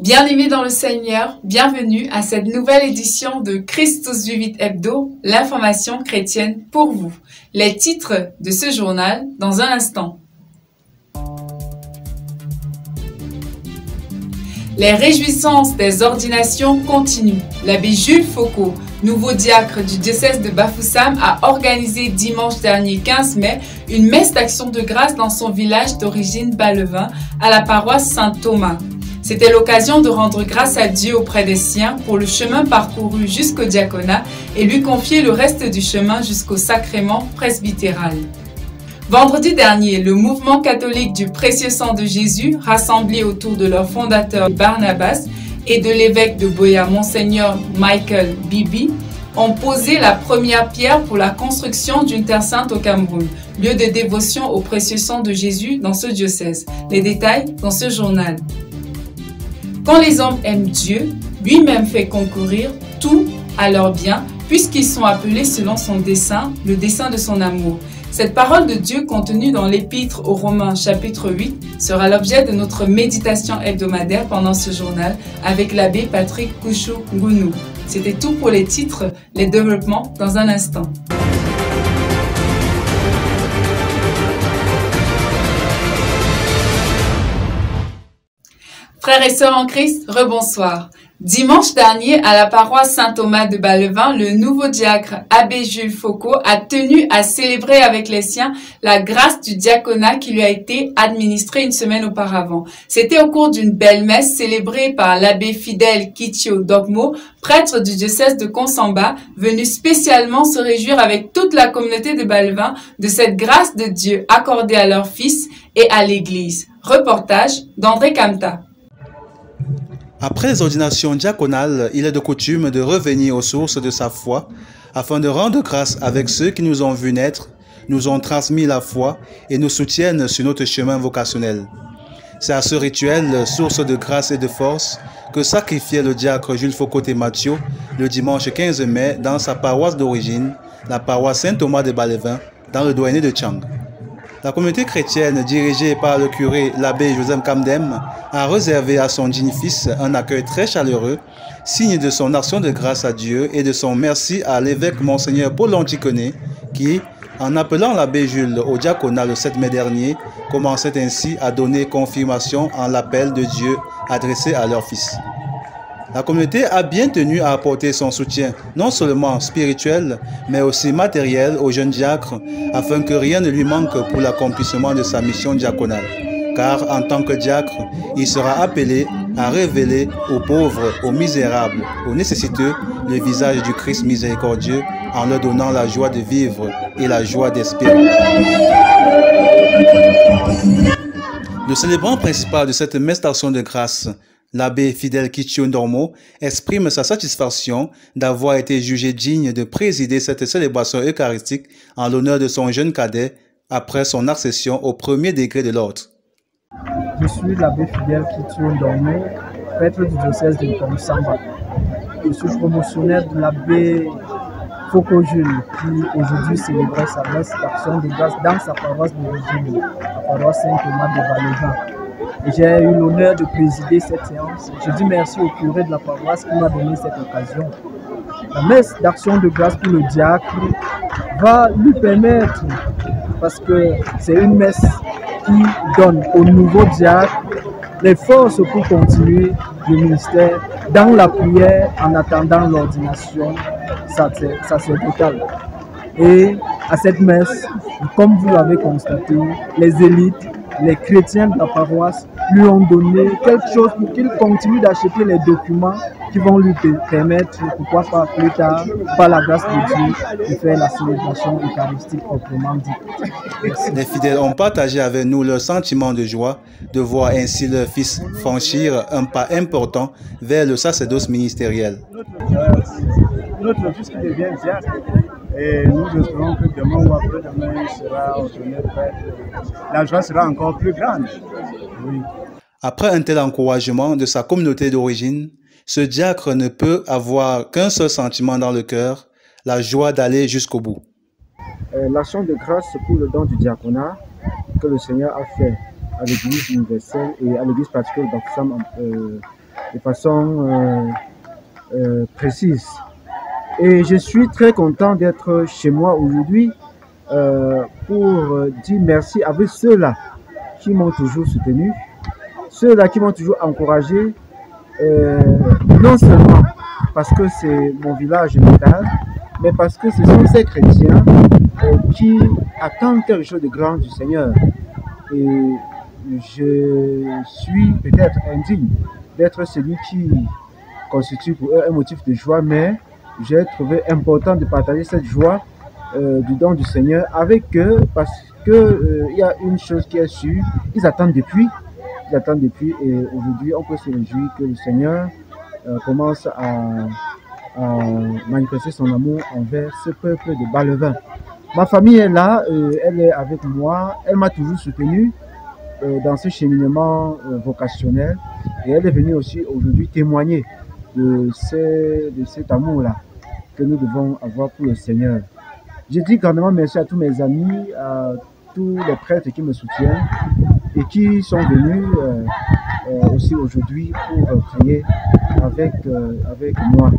Bien-aimés dans le Seigneur, bienvenue à cette nouvelle édition de Christus Vivit Hebdo, l'information chrétienne pour vous. Les titres de ce journal dans un instant. Les réjouissances des ordinations continuent. L'abbé Jules Foucault, nouveau diacre du diocèse de Bafoussam, a organisé dimanche dernier 15 mai une messe d'action de grâce dans son village d'origine Balevin à la paroisse Saint-Thomas. C'était l'occasion de rendre grâce à Dieu auprès des siens pour le chemin parcouru jusqu'au diaconat et lui confier le reste du chemin jusqu'au sacrement presbytéral. Vendredi dernier, le mouvement catholique du précieux sang de Jésus, rassemblé autour de leur fondateur Barnabas et de l'évêque de Boya, Monseigneur Michael Bibi, ont posé la première pierre pour la construction d'une terre sainte au Cameroun, lieu de dévotion au précieux sang de Jésus dans ce diocèse. Les détails dans ce journal. Quand les hommes aiment Dieu, lui-même fait concourir tout à leur bien, puisqu'ils sont appelés selon son dessein, le dessein de son amour. Cette parole de Dieu contenue dans l'Épître aux Romains chapitre 8 sera l'objet de notre méditation hebdomadaire pendant ce journal avec l'abbé Patrick Kouchou-Ngounou. C'était tout pour les titres, les développements dans un instant. Frères et sœurs en Christ, rebonsoir. Dimanche dernier, à la paroisse Saint-Thomas de Balevin, le nouveau diacre abbé Jules Foucault a tenu à célébrer avec les siens la grâce du diaconat qui lui a été administrée une semaine auparavant. C'était au cours d'une belle messe célébrée par l'abbé Fidèle Kitio Dogmo, prêtre du diocèse de Konsamba, venu spécialement se réjouir avec toute la communauté de Balevin de cette grâce de Dieu accordée à leur fils et à l'Église. Reportage d'André Kamta. Après les ordinations diaconales, il est de coutume de revenir aux sources de sa foi afin de rendre grâce avec ceux qui nous ont vus naître, nous ont transmis la foi et nous soutiennent sur notre chemin vocationnel. C'est à ce rituel, source de grâce et de force, que sacrifiait le diacre Jules Foucault et Mathieu le dimanche 15 mai dans sa paroisse d'origine, la paroisse Saint-Thomas de Balevin, dans le doyenné de Tchang. La communauté chrétienne, dirigée par le curé l'abbé Joseph Kamdem, a réservé à son digne fils un accueil très chaleureux, signe de son action de grâce à Dieu et de son merci à l'évêque Monseigneur Paul Anticoné, qui, en appelant l'abbé Jules au diaconat le 7 mai dernier, commençait ainsi à donner confirmation en l'appel de Dieu adressé à leur fils. La communauté a bien tenu à apporter son soutien, non seulement spirituel, mais aussi matériel au jeune diacre, afin que rien ne lui manque pour l'accomplissement de sa mission diaconale. Car en tant que diacre, il sera appelé à révéler aux pauvres, aux misérables, aux nécessiteux, le visage du Christ miséricordieux, en leur donnant la joie de vivre et la joie d'espérer. Le célébrant principal de cette messe d'action de grâce, l'abbé Fidèle Kitio Ndormo, exprime sa satisfaction d'avoir été jugé digne de présider cette célébration eucharistique en l'honneur de son jeune cadet après son accession au premier degré de l'ordre. Je suis l'abbé Fidèle Kitio Ndormo, prêtre du diocèse de Konsamba. Je suis promotionnaire de l'abbé Foucault Jules, qui aujourd'hui célébrait sa messe d'action de grâce dans sa paroisse d'origine, la paroisse Saint-Thomas de Balevin. J'ai eu l'honneur de présider cette séance. Je dis merci au curé de la paroisse qui m'a donné cette occasion. La messe d'action de grâce pour le diacre va lui permettre, parce que c'est une messe qui donne au nouveau diacre les forces pour continuer le ministère dans la prière en attendant l'ordination sacerdotale. Et à cette messe, comme vous l'avez constaté, les élites, les chrétiens de la paroisse lui ont donné quelque chose pour qu'il continue d'acheter les documents qui vont lui permettre, pourquoi pas plus tard, par la grâce de Dieu, de faire la célébration eucharistique proprement dite. Merci. Les fidèles ont partagé avec nous leur sentiment de joie de voir ainsi leur fils franchir un pas important vers le sacerdoce ministériel. Notre fils qui devient diacre, et nous espérons que demain ou après-demain, il sera ordonné prêtre. La joie sera encore plus grande. Oui. Après un tel encouragement de sa communauté d'origine, ce diacre ne peut avoir qu'un seul sentiment dans le cœur, la joie d'aller jusqu'au bout. L'action de grâce pour le don du diaconat que le Seigneur a fait à l'Église universelle et à l'Église particulière d'Oxfam de façon précise. Et je suis très content d'être chez moi aujourd'hui pour dire merci avec ceux-là qui m'ont toujours soutenu, ceux-là qui m'ont toujours encouragé, non seulement parce que c'est mon village natal, mais parce que ce sont ces chrétiens qui attendent quelque chose de grand du Seigneur. Et je suis peut-être indigne d'être celui qui constitue pour eux un motif de joie, mais j'ai trouvé important de partager cette joie du don du Seigneur avec eux, parce que il y a une chose qui est sûre, ils attendent depuis, et aujourd'hui on peut se réjouir que le Seigneur commence à manifester son amour envers ce peuple de Bas-le-Vin. Ma famille est là, elle est avec moi, elle m'a toujours soutenu dans ce cheminement vocationnel, et elle est venue aussi aujourd'hui témoigner de cet amour-là que nous devons avoir pour le Seigneur. Je dis grandement merci à tous mes amis, à tous les prêtres qui me soutiennent et qui sont venus aussi aujourd'hui pour prier avec moi.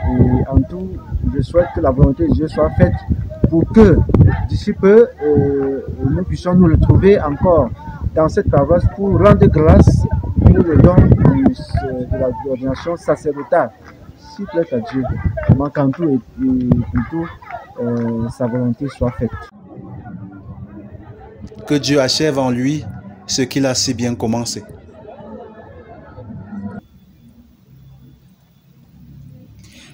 Et en tout, je souhaite que la volonté de Dieu soit faite pour que d'ici peu, nous puissions nous retrouver encore dans cette paroisse pour rendre grâce pour le don de l'ordination sacerdotale. S'il plaît à Dieu, qu'en tout et plutôt sa volonté soit faite. Que Dieu achève en lui ce qu'il a si bien commencé.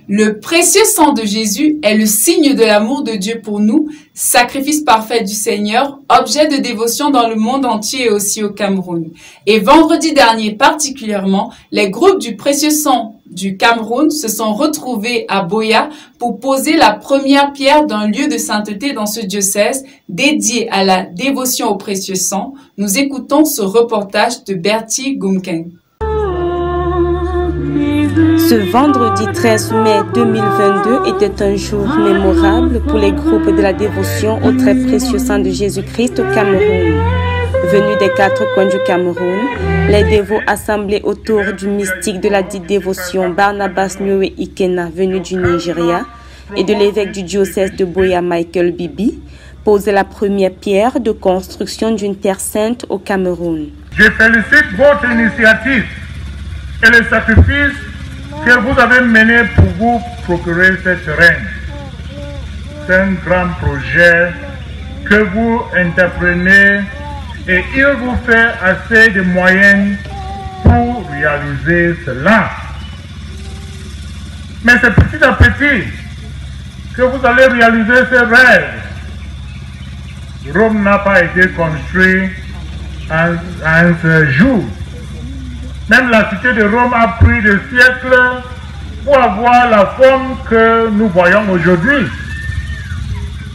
Le précieux sang de Jésus est le signe de l'amour de Dieu pour nous, sacrifice parfait du Seigneur, objet de dévotion dans le monde entier et aussi au Cameroun. Et vendredi dernier particulièrement, les groupes du précieux sang du Cameroun se sont retrouvés à Boya pour poser la première pierre d'un lieu de sainteté dans ce diocèse dédié à la dévotion au précieux sang. Nous écoutons ce reportage de Bertie Gumkeng. Ce vendredi 13 mai 2022 était un jour mémorable pour les groupes de la dévotion au très précieux sang de Jésus-Christ au Cameroun. Venus des 4 coins du Cameroun, les dévots assemblés autour du mystique de la dite dévotion Barnabas Nyoé Ikena, venu du Nigeria, et de l'évêque du diocèse de Boya Michael Bibi, posaient la première pierre de construction d'une terre sainte au Cameroun. Je félicite votre initiative et le sacrifice que vous avez mené pour vous procurer ce terrain. C'est un grand projet que vous entreprenez et il vous fait assez de moyens pour réaliser cela. Mais c'est petit à petit que vous allez réaliser ce rêve. Rome n'a pas été construit en un seul jour. Même la cité de Rome a pris des siècles pour avoir la forme que nous voyons aujourd'hui.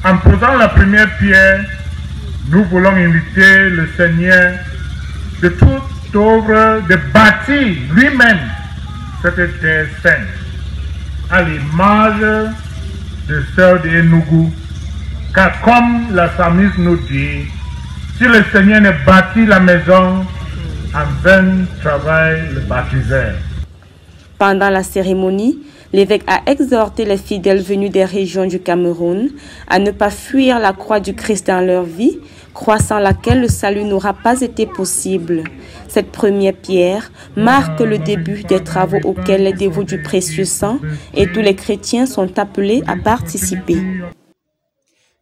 En posant la première pierre, nous voulons inviter le Seigneur de toute œuvre de bâtir lui-même cette terre sainte, à l'image de Sœur de Enugu. Car comme la psalmiste nous dit, si le Seigneur ne bâtit la maison, en vain travaille le bâtisseur. Pendant la cérémonie, l'évêque a exhorté les fidèles venus des régions du Cameroun à ne pas fuir la croix du Christ dans leur vie, croix sans laquelle le salut n'aura pas été possible. Cette première pierre marque le début des travaux auxquels les dévots du précieux sang et tous les chrétiens sont appelés à participer.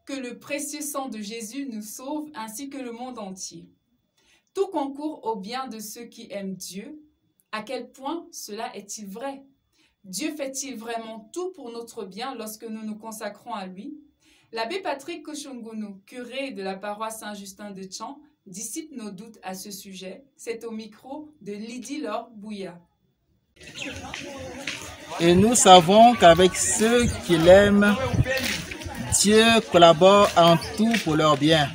Que le précieux sang de Jésus nous sauve ainsi que le monde entier. Tout concourt au bien de ceux qui aiment Dieu. À quel point cela est-il vrai? Dieu fait-il vraiment tout pour notre bien lorsque nous nous consacrons à lui? L'abbé Patrick Kochongono, curé de la paroisse Saint-Justin de Tchan, dissipe nos doutes à ce sujet. C'est au micro de Lydie Laure Bouya. Et nous savons qu'avec ceux qui l'aiment, Dieu collabore en tout pour leur bien,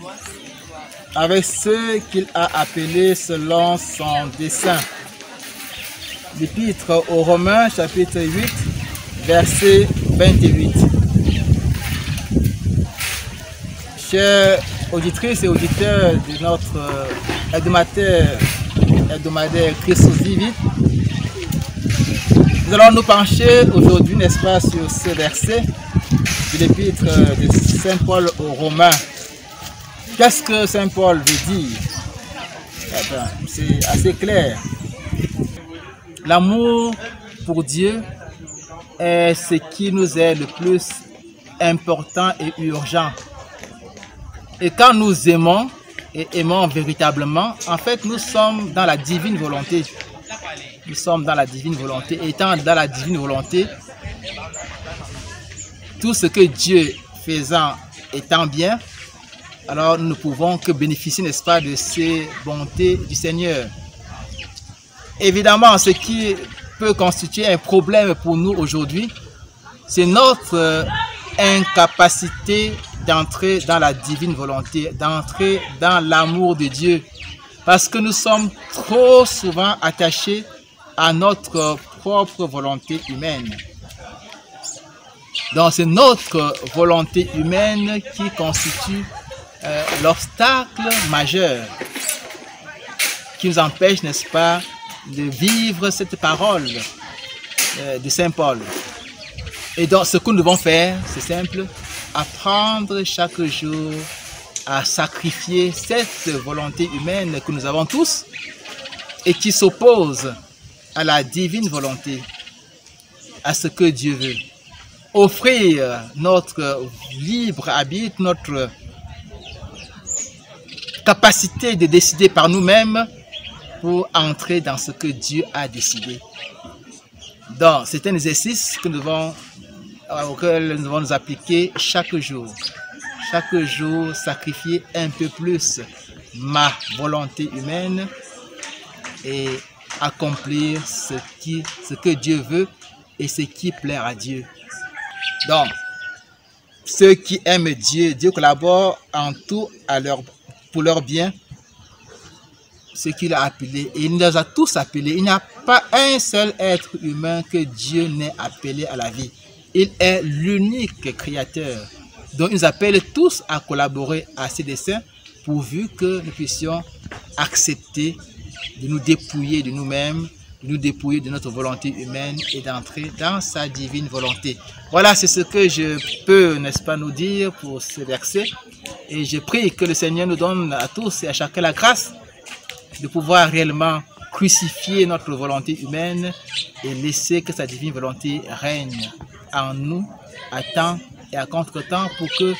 avec ceux qu'il a appelés selon son dessein. L'Épître aux Romains, chapitre 8, verset 28. Chers auditrices et auditeurs de notre hebdomadaire Christus Vivit, Nous allons nous pencher aujourd'hui, n'est-ce pas, sur ce verset de l'épître de Saint Paul aux Romains. Qu'est-ce que Saint Paul veut dire? Eh bien, c'est assez clair. L'amour pour Dieu est ce qui nous est le plus important et urgent. Et quand nous aimons, et aimons véritablement, en fait, nous sommes dans la divine volonté. Nous sommes dans la divine volonté. Étant dans la divine volonté, tout ce que Dieu faisant étant bien, alors nous ne pouvons que bénéficier, n'est-ce pas, de ces bontés du Seigneur. Évidemment, ce qui peut constituer un problème pour nous aujourd'hui, c'est notre incapacité d'entrer dans la divine volonté, d'entrer dans l'amour de Dieu. Parce que nous sommes trop souvent attachés à notre propre volonté humaine. Donc c'est notre volonté humaine qui constitue l'obstacle majeur qui nous empêche, n'est-ce pas, de vivre cette parole de Saint Paul. Et donc ce que nous devons faire, c'est simple, apprendre chaque jour à sacrifier cette volonté humaine que nous avons tous et qui s'oppose à la divine volonté, à ce que Dieu veut. Offrir notre libre arbitre, notre capacité de décider par nous-mêmes pour entrer dans ce que Dieu a décidé. Donc, c'est un exercice que auquel nous devons nous appliquer chaque jour. Chaque jour, sacrifier un peu plus ma volonté humaine et accomplir ce que Dieu veut et ce qui plaît à Dieu. Donc, ceux qui aiment Dieu, Dieu collabore en tout pour leur bien, ce qu'il a appelé. Et il nous a tous appelés. Il n'y a pas un seul être humain que Dieu n'ait appelé à la vie. Il est l'unique créateur. Donc, il nous appelle tous à collaborer à ses desseins, pourvu que nous puissions accepter de nous dépouiller de nous-mêmes, de nous dépouiller de notre volonté humaine et d'entrer dans sa divine volonté. Voilà, c'est ce que je peux, n'est-ce pas, nous dire pour ce verset. Et je prie que le Seigneur nous donne à tous et à chacun la grâce de pouvoir réellement crucifier notre volonté humaine et laisser que sa divine volonté règne en nous à temps et à contre-temps pour que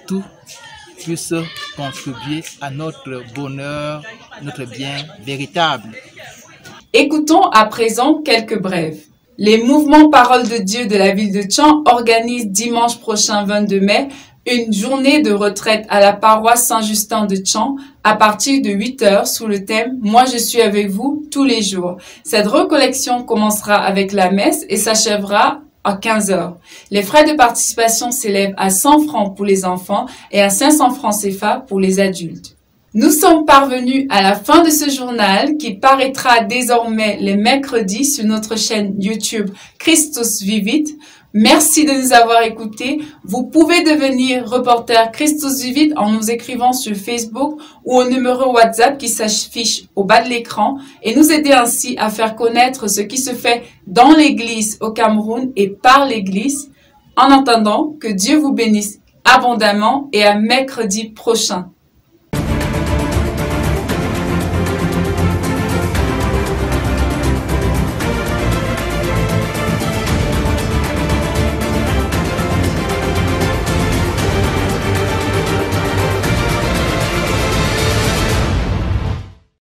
tout puisse contribuer à notre bonheur, notre bien véritable. Écoutons à présent quelques brèves. Les mouvements Parole de Dieu de la ville de Tchang organisent dimanche prochain 22 mai une journée de retraite à la paroisse Saint-Justin de Tchang à partir de 8 h sous le thème « Moi je suis avec vous tous les jours ». Cette recollection commencera avec la messe et s'achèvera à 15 h. Les frais de participation s'élèvent à 100 francs pour les enfants et à 500 francs CFA pour les adultes. Nous sommes parvenus à la fin de ce journal qui paraîtra désormais les mercredis sur notre chaîne YouTube Christus Vivit. Merci de nous avoir écoutés. Vous pouvez devenir reporter Christus Vivit en nous écrivant sur Facebook ou au numéro WhatsApp qui s'affiche au bas de l'écran et nous aider ainsi à faire connaître ce qui se fait dans l'Église au Cameroun et par l'Église. En attendant, que Dieu vous bénisse abondamment et à mercredi prochain.